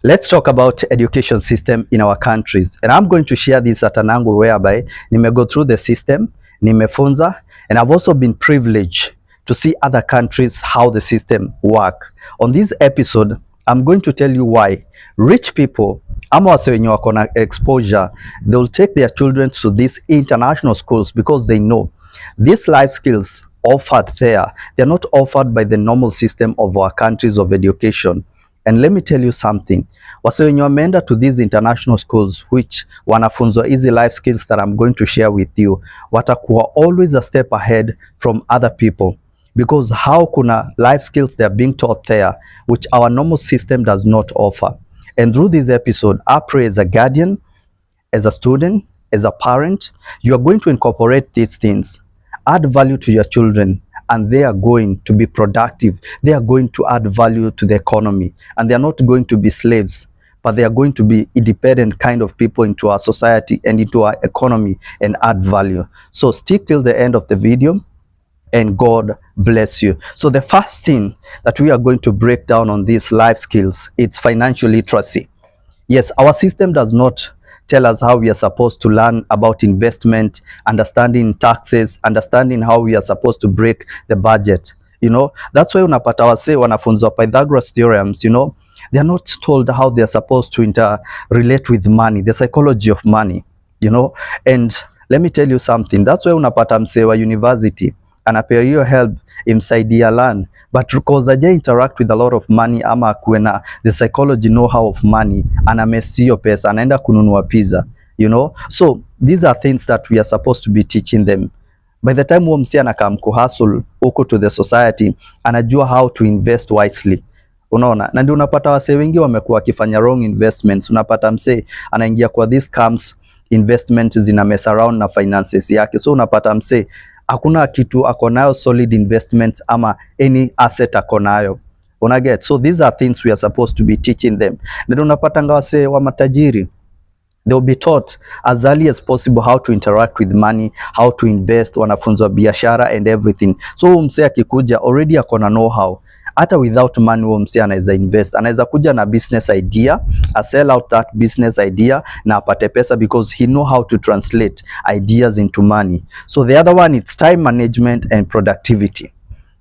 Let's talk about education system in our countries. And I'm going to share this at an angle whereby go through the system, nimefunza, and I've also been privileged to see other countries how the system work. On this episode, I'm going to tell you why rich people ama wase wenye wako na exposure, they'll take their children to these international schools because they know these life skills offered there, they're not offered by the normal system of our countries of education. And let me tell you something, wase wenye wameenda to these international schools which wanafunzwa easy life skills that I'm going to share with you, watakuwa always a step ahead from other people, because how kuna life skills they are being taught there which our normal system does not offer. And through this episode, I pray as a guardian, as a student, as a parent, you are going to incorporate these things, add value to your children, and they are going to be productive. They are going to add value to the economy, and they are not going to be slaves, but they are going to be independent kind of people into our society and into our economy and add value. So stick till the end of the video and God bless you. So the first thing that we are going to break down on these life skills, it's financial literacy. Yes, our system does not tell us how we are supposed to learn about investment, understanding taxes, understanding how we are supposed to break the budget. You know, that's why unapata wase wanafunzwa Pythagoras theorems, you know, they are not told how they are supposed to interrelate with money, the psychology of money, you know. And let me tell you something, that's why unapata msee wa university anapewa hiyo help imsaidia learn, but because aja interact with a lot of money ama kuena the psychology know-how of money, anamesi hiyo pesa, anaenda kununua pizza, you know. So these are things that we are supposed to be teaching them. By the time huo msee anakam kuhustle huko to the society, anajua how to invest wisely, unaona. Na ndio unapata wase wengi wamekuwa wakifanya wrong investments. Unapata msee anaingia kwa these scams, investments zina mess around na finances yake, so unapata msee hakuna kitu akonayo solid investments ama any asset akonayo, una get. So these are things we are supposed to be teaching them. Na unapata ngawase wa matajiri, they will be taught as early as possible how to interact with money, how to invest, wanafunzwa biashara and everything. So msee akikuja already akona know how, hata without money huo msee anaweza invest, anaweza kuja na business idea, a sell out that business idea na apate pesa because he know how to translate ideas into money. So the other one, it's time management and productivity.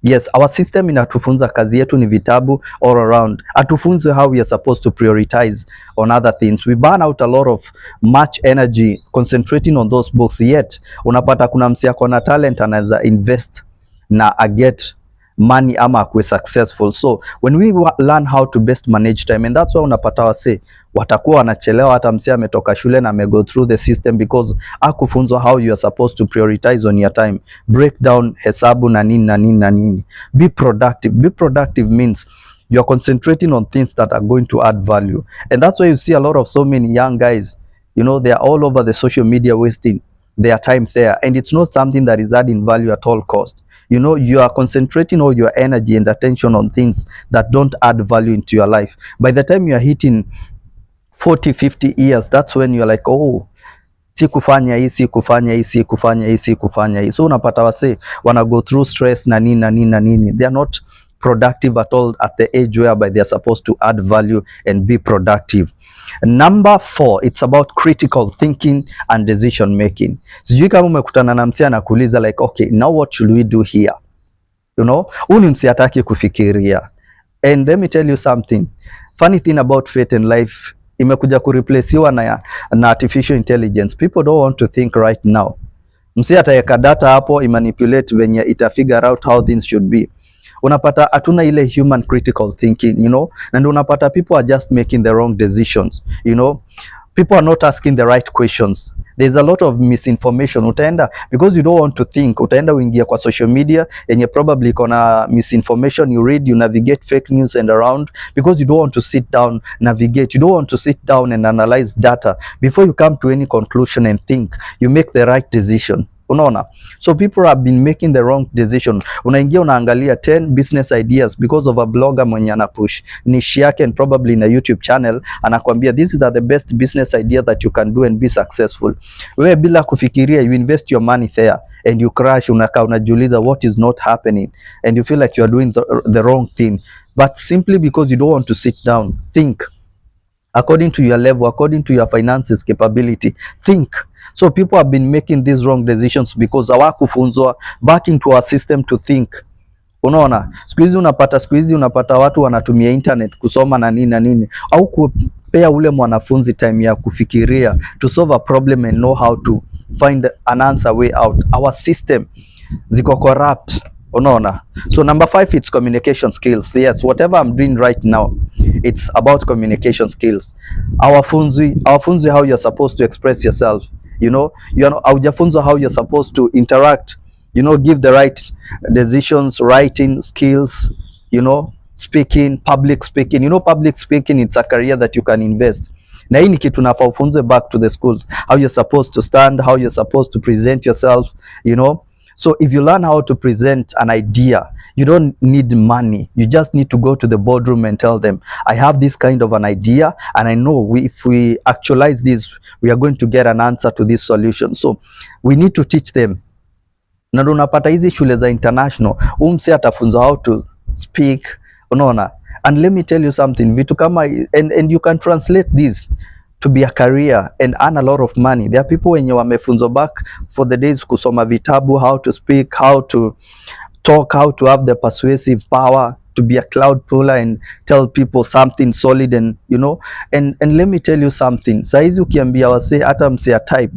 Yes, our system inatufunza kazi yetu ni vitabu all around. Atufunzwe how we are supposed to prioritize on other things. We burn out a lot of much energy concentrating on those books, yet unapata kuna msee akona talent anaweza invest na get money ama akwe successful. So when we learn how to best manage time, and that's why unapata wase watakuwa wanachelewa hata msee ametoka shule na go through the system because akufunzwa how you are supposed to prioritize on your time, break down hesabu na nini na nini na nini. Be productive. Be productive means you are concentrating on things that are going to add value, and that's why you see a lot of so many young guys, you know, they are all over the social media wasting their time there, and it's not something that is adding value at all cost. You know, you are concentrating all your energy and attention on things that don't add value into your life. By the time you are hitting 40, 50 years, that's when you're like, oh, sikufanya hii, sikufanya hii, sikufanya hii, sikufanya hii. So unapata wase wana go through stress na nini na nini na nini. They are not productive at all at the age whereby they are supposed to add value and be productive. Number 4, it's about critical thinking and decision making. Sijui kama umekutana na msee anakuuliza like, okay, now what should we do here? You know, huyu ni msee hataki kufikiria. And let me tell you something, funny thing about fate and life, imekuja kureplacewa na artificial intelligence. People don't want to think right now. Msee ataweka data hapo, imanipulate venye ita figure out how things should be. Unapata hatuna ile human critical thinking, you know, na ndio unapata people are just making the wrong decisions, you know. People are not asking the right questions. There's a lot of misinformation. Utaenda because you don't want to think, utaenda uingia kwa social media yenye probably kona misinformation, you read, you navigate fake news and around because you don't want to sit down, navigate. You don't want to sit down and analyze data before you come to any conclusion and think you make the right decision. Unaona? So people have been making the wrong decision. Unaingia unaangalia 10 business ideas because of a blogger mwenye anapush niche yake and probably in a YouTube channel anakuambia these are the best business idea that you can do and be successful. Wewe bila kufikiria you invest your money there and you crash, unakaa unajiuliza what is not happening and you feel like you are doing the wrong thing, but simply because you don't want to sit down, think. according to your level, according to your finances capability. Think. So people have been making these wrong decisions because hawakufunzwa back into our system to think. Unaona, siku hizi unapata watu wanatumia internet kusoma na nini na nini, au kupea ule mwanafunzi time ya kufikiria to solve a problem and know how to find an answer way out. Our system ziko corrupt. Unaona, so number 5, it's communication skills. Yes, whatever I'm doing right now, it's about communication skills. Hawafunzi how you're supposed to express yourself. You know, haujafunzwa how you're supposed to interact, you know, give the right decisions, writing skills, you know, speaking, public speaking. You know, public speaking, it's a career that you can invest. Na hii ni kitu nafaa ufunze back to the schools, how you're supposed to stand, how you're supposed to present yourself, you know. So if you learn how to present an idea, you don't need money. You just need to go to the boardroom and tell them, I have this kind of an idea, and I know if we actualize this, we are going to get an answer to this solution. So we need to teach them. Na unapata hizi shule za international, umse atafunza how to speak, unaona. And let me tell you something, vitu kama, and you can translate this to be a career and earn a lot of money. There are people wenye wamefunzwa back for the days kusoma vitabu, how to speak, how to talk, how to have the persuasive power to be a cloud puller and tell people something solid, and you know, and let me tell you something. Saizi ukiambia wase hata mse a type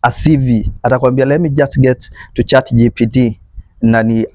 a CV, atakwambia let me just get to ChatGPT nani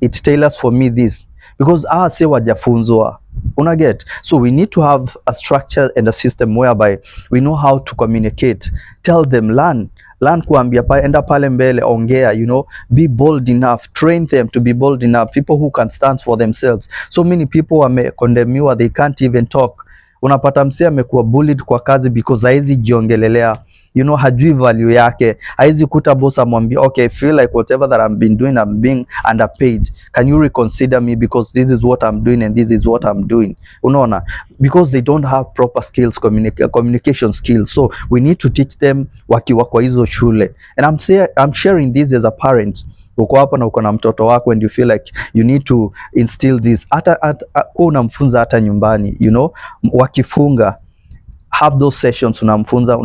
it tailors for me this, because say wajafunzwa. Una get? So we need to have a structure and a system whereby we know how to communicate. Tell them, learn kuambia enda pale mbele, ongea, you know, be bold enough, train them to be bold enough, people who can stand for themselves. So many people wamekondemiwa, they can't even talk. Unapata msee amekuwa bullied kwa kazi because haizi jiongelelea, you know, hajui value yake, haizi kuta boss amwambia okay, I feel like whatever that I'm been doing, I'm being underpaid, can you reconsider me because this is what I'm doing and this is what I'm doing. Unaona, because they don't have proper skills, communication skills. So we need to teach them wakiwa kwa hizo shule. And I'm sharing this as a parent. Uko hapa na uko na mtoto wako and you feel like you need to instill this, hata unamfunza hata nyumbani, you know, wakifunga, have those sessions, unamfunza,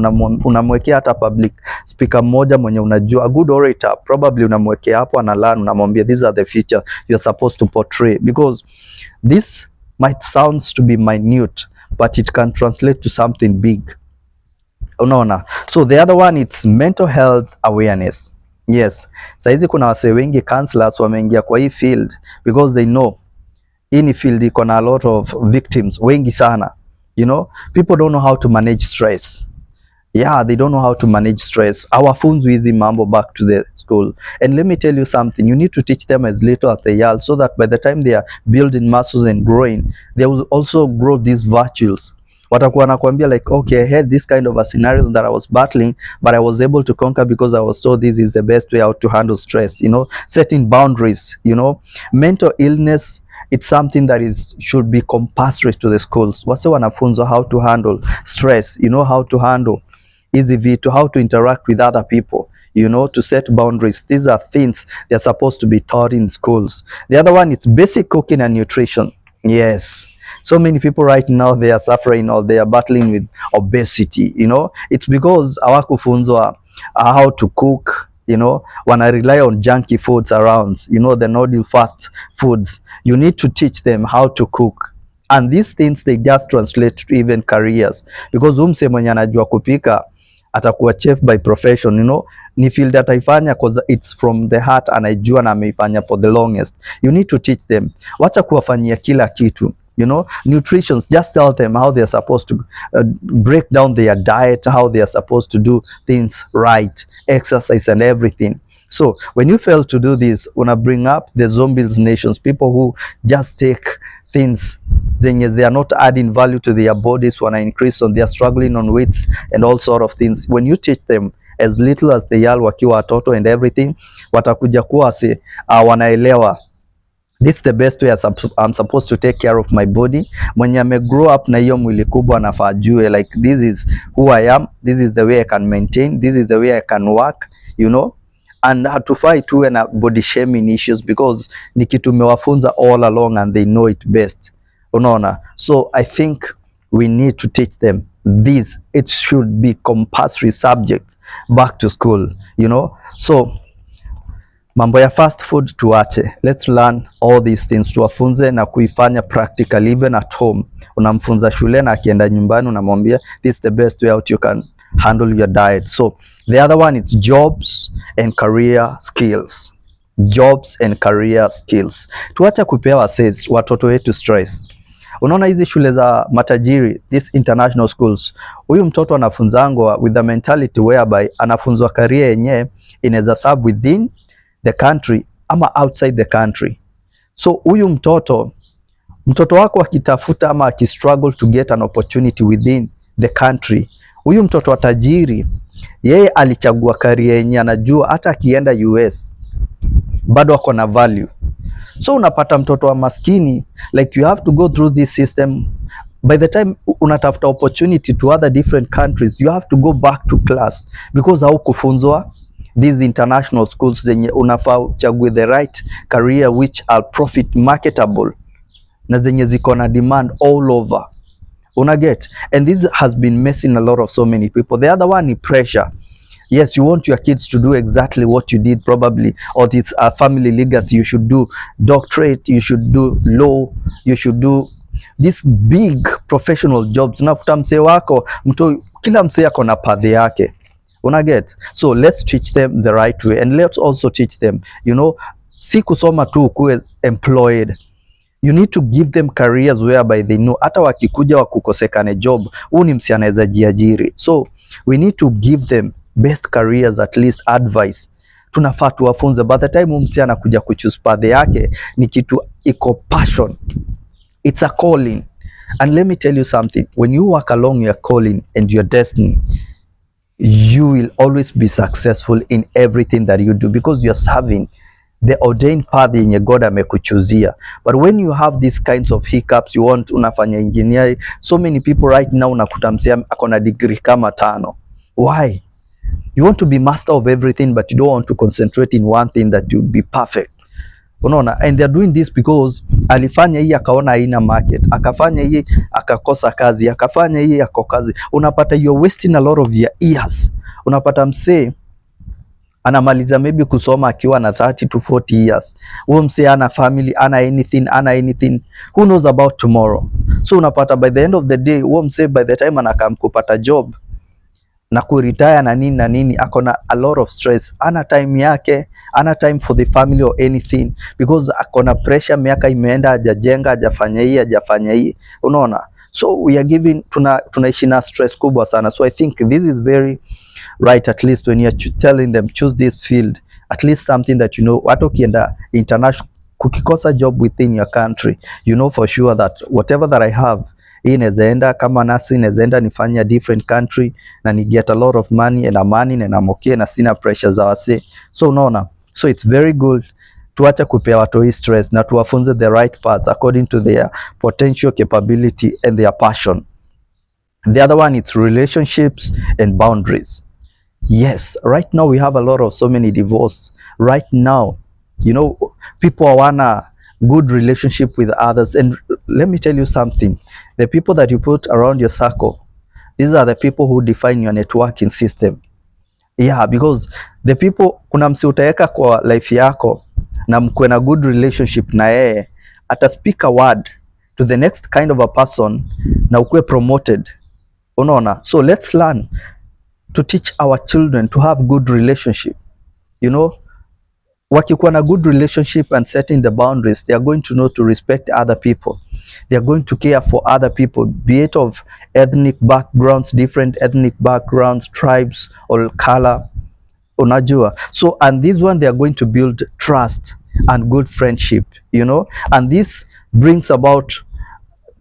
unamwekea hata public speaker mmoja mwenye unajua, a good orator, probably unamwekea hapo ana learn, unamwambia these are the features you're supposed to portray, because this might sounds to be minute but it can translate to something big. Unaona, so the other one, it's mental health awareness. Yes, saizi kuna wase wengi counselors wameingia kwa hii field because they know hii field iko na a lot of victims wengi sana. You know, people don't know how to manage stress. Yeah, they don't know how to manage stress. Hawafunzwi hizi mambo back to the school. And let me tell you something, you need to teach them as little as they are, so that by the time they are building muscles and growing, they will also grow these virtues. Watakuwa nakwambia like, okay, I had this kind of a scenario that I was battling, but I was able to conquer because I was told this is the best way out to handle stress, you know, setting boundaries, you know. Mental illness, it's something that should be compulsory to the schools. Wase wanafunzwa how to handle stress, you know, how to handle easy vitu, how to interact with other people, you know, to set boundaries. These are things they're supposed to be taught in schools. The other one, it's basic cooking and nutrition. Yes, so many people right now, they are suffering or they are battling with obesity, you know. It's because hawakufunzwa how to cook, you know, wanna rely on junky foods around, you know, the noodle fast foods. You need to teach them how to cook, and these things they just translate to even careers, because umse mwenye anajua kupika atakuwa chef by profession, you know, ni field ataifanya cause it's from the heart, anaijua na ameifanya for the longest. You need to teach them, wacha kuwafanyia kila kitu, you know. Nutrition, just tell them how they are supposed to break down their diet, how they are supposed to do things right, exercise and everything. So when you fail to do this, una bring up the zombies nations, people who just take things zenye they are not adding value to their bodies, wana increase on, they are struggling on weights and all sort of things. When you teach them as little as they are wakiwa watoto and everything, watakuja kuwa wanaelewa, this is the best way I'm supposed to take care of my body. Mwenye ame grow up na hiyo mwili kubwa anafaa jue like, this is who I am, this is the way I can maintain, this is the way I can work, you know. And hatufai tuwe na body shaming issues, because ni kitu mewafunza all along and they know it best, unaona. So I think we need to teach them this. It should be compulsory subjects back to school, you know. So mambo ya fast food tuache, let's learn all these things, tuwafunze na kuifanya practical even at home. Unamfunza shule na akienda nyumbani unamwambia this is the best way out you can handle your diet. So the other one is jobs and career skills. Jobs and career skills. Tuache kupea watoto wetu stress. Unaona hizi shule za matajiri, these international schools, huyu mtoto anafunzangwa with the mentality whereby anafunzwa career yenye inaweza serve within the country ama outside the country. So huyu mtoto wako akitafuta ama akistruggle to get an opportunity within the country, huyu mtoto wa tajiri yeye alichagua career yenye anajua hata akienda US bado ako na value. So unapata mtoto wa maskini, like you have to go through this system. By the time unatafuta opportunity to other different countries, you have to go back to class because haukufunzwa these international schools zenye unafaa uchague the right career which are profit marketable na zenye ziko na demand all over. Una get? And this has been messing a lot of so many people. The other one is pressure. Yes, you want your kids to do exactly what you did probably, or it's a family legacy. You should do doctorate, you should do law, you should do these big professional jobs. Unakuta msee wako kila msee ako na path yake. Una get? So let's teach them the right way, and let's also teach them, you know, si kusoma tu kuwe employed. You need to give them careers whereby they know hata wakikuja wakukosekane job, huu ni msee anaweza jiajiri. So we need to give them best careers, at least advice. Tunafaa tuwafunze by the time msee anakuja kuchoose path yake ni kitu iko passion. It's a calling. And let me tell you something, when you walk along your calling and your destiny, you will always be successful in everything that you do because you are serving the ordained path yenye God amekuchuzia. But when you have these kinds of hiccups, you want unafanya engineering, so many people right now unakuta msee akona degree kama 5. Why? You want to be master of everything, but you don't want to concentrate in one thing that you'll be perfect. Unaona, and they're doing this because alifanya hii akaona haina market, akafanya hii akakosa kazi, akafanya hii akakosa kazi. Unapata you're wasting a lot of your years. Unapata msee anamaliza maybe kusoma akiwa na 30 to 40 years. Huyo msee ana family, ana anything. Who knows about tomorrow? So unapata by the end of the day, huyo msee by the time anakam kupata job na kuretire na nini akona a lot of stress. Ana time yake, ana time for the family or anything because akona pressure, miaka imeenda, hajajenga, hajafanya hii. Unaona? So we are giving, tunaishi na stress kubwa sana. So I think this is very right, at least when you're telling them choose this field, at least something that you know, hata ukienda international kukikosa job within your country, you know for sure that whatever that I have, hii inawezaenda kama nasi, inawezaenda nifanya different country na ni get a lot of money and amani na I'm okay na sina pressure za wase. So unaona, so it's very good tuache kupea watu hii stress na tuwafunze the right path according to their potential, capability and their passion. The other one is relationships and boundaries. Yes, right now we have a lot of so many divorce. Right now, you know, people hawana good relationship with others, and let me tell you something, the people that you put around your circle, these are the people who define your networking system. Yeah, because the people, kuna msi utaweka kwa life yako na mkwe na good relationship na yeye, ata speak a word to the next kind of a person na ukwe promoted. Unaona? So let's learn to teach our children to have good relationship. You know, wakikuwa na good relationship and setting the boundaries, they are going to know to respect other people. They are going to care for other people, be it of ethnic backgrounds, different ethnic backgrounds, tribes or color. Unajua? So, and this one, they are going to build trust and good friendship, you know, and this brings about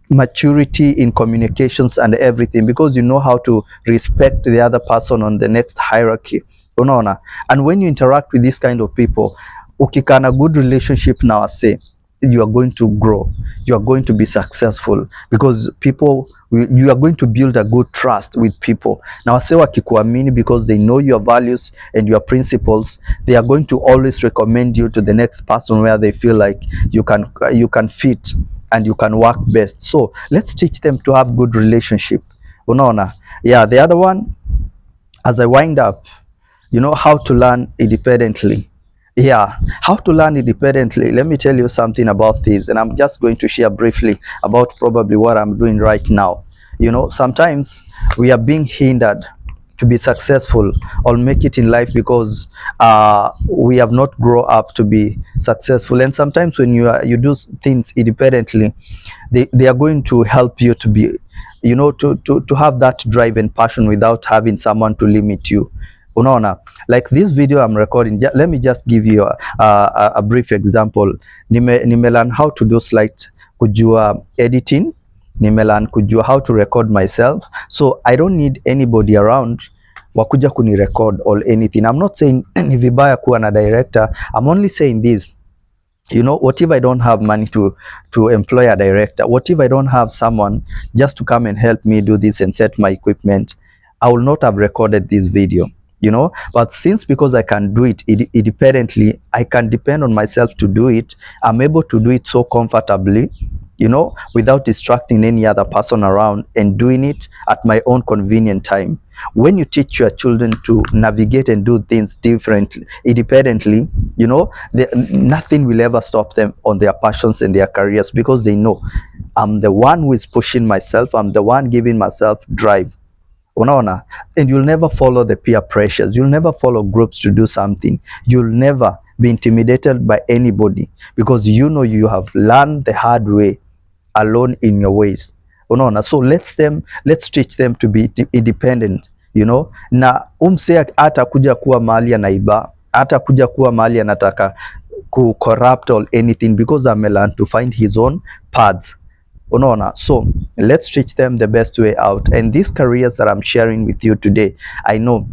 maturity in communications and everything, because you know how to respect the other person on the next hierarchy. Unaona? And when you interact with this kind of people, ukikana good relationship na wase, you are going to grow, you are going to be successful, because people, you are going to build a good trust with people. Na wase wakikuamini because they know your values and your principles, they are going to always recommend you to the next person where they feel like you can fit and you can work best. So let's teach them to have good relationship. Unaona? Yeah, the other one, as I wind up, you know, how to learn independently. Yeah, how to learn independently. Let me tell you something about this, and I'm just going to share briefly about probably what I'm doing right now. You know, sometimes we are being hindered to be successful or make it in life because we have not grown up to be successful. And sometimes when you do things independently, they are going to help you to be, you know, to have that drive and passion without having someone to limit you. Unaona, like this video I'm recording, let me just give you a brief example. Nimelearn how to do slide, kujua editing, nimelearn kujua how to record myself, so I don't need anybody around wakuja kuni record or anything. I'm not saying ni vibaya kuwa na director. I'm only saying this, you know, what if I don't have money to employ a director? What if I don't have someone just to come and help me do this and set my equipment? I will not have recorded this video, you know. But since, because I can do it independently, I can depend on myself to do it, I'm able to do it so comfortably, you know, without distracting any other person around, and doing it at my own convenient time. When you teach your children to navigate and do things differently, independently, you know, nothing will ever stop them on their passions and their careers, because they know I'm the one who is pushing myself, I'm the one giving myself drive. Unaona? And you'll never follow the peer pressures, you'll never follow groups to do something, you'll never be intimidated by anybody, because you know you have learned the hard way alone in your ways. Unaona? So let's teach them to be independent, you know. Na umse hata kuja kuwa mahali anaiba, hata kuja kuwa mahali anataka ku corrupt or anything, because I'm learned to find his own paths. Unaona? So let's teach them the best way out. And these careers that I'm sharing with you today, I know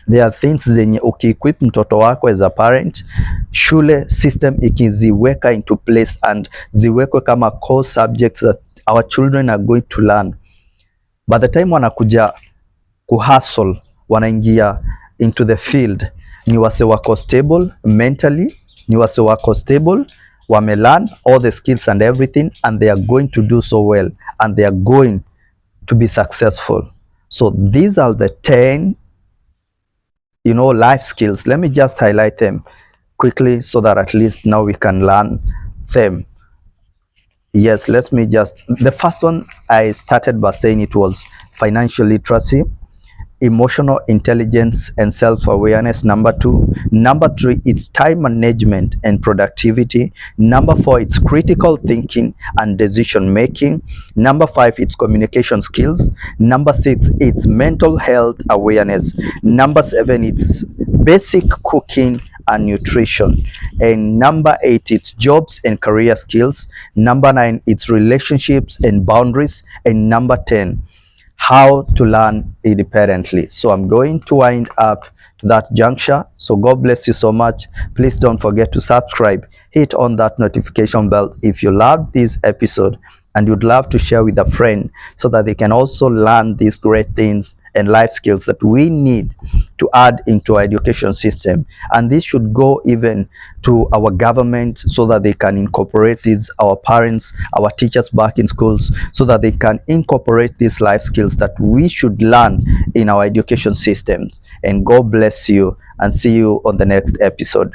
there are things zenye ukiequip mtoto wako as a parent, shule system ikiziweka into place and ziwekwe kama core subjects that our children are going to learn, by the time wanakuja kuhustle, wanaingia into the field, ni wase wako stable mentally, ni wase wako stable, wamelearn all the skills and everything, and they are going to do so well, and they are going to be successful. So these are the 10, you know, life skills. Let me just highlight them quickly so that at least now we can learn them. Yes, let me just, the first one I started by saying it was financial literacy, emotional intelligence and self-awareness. Number 2. Number 3, it's time management and productivity. Number 4, it's critical thinking and decision making. Number 5, it's communication skills. Number 6, it's mental health awareness. Number 7, it's basic cooking and nutrition. And number 8, it's jobs and career skills. Number 9, it's relationships and boundaries. And number 10, how to learn independently. So I'm going to wind up to that juncture. So God bless you so much. Please don't forget to subscribe, hit on that notification bell if you love this episode and you'd love to share with a friend, so that they can also learn these great things and life skills that we need to add into our education system. And this should go even to our government, so that they can incorporate these, our parents, our teachers back in schools, so that they can incorporate these life skills that we should learn in our education systems. And God bless you, and see you on the next episode.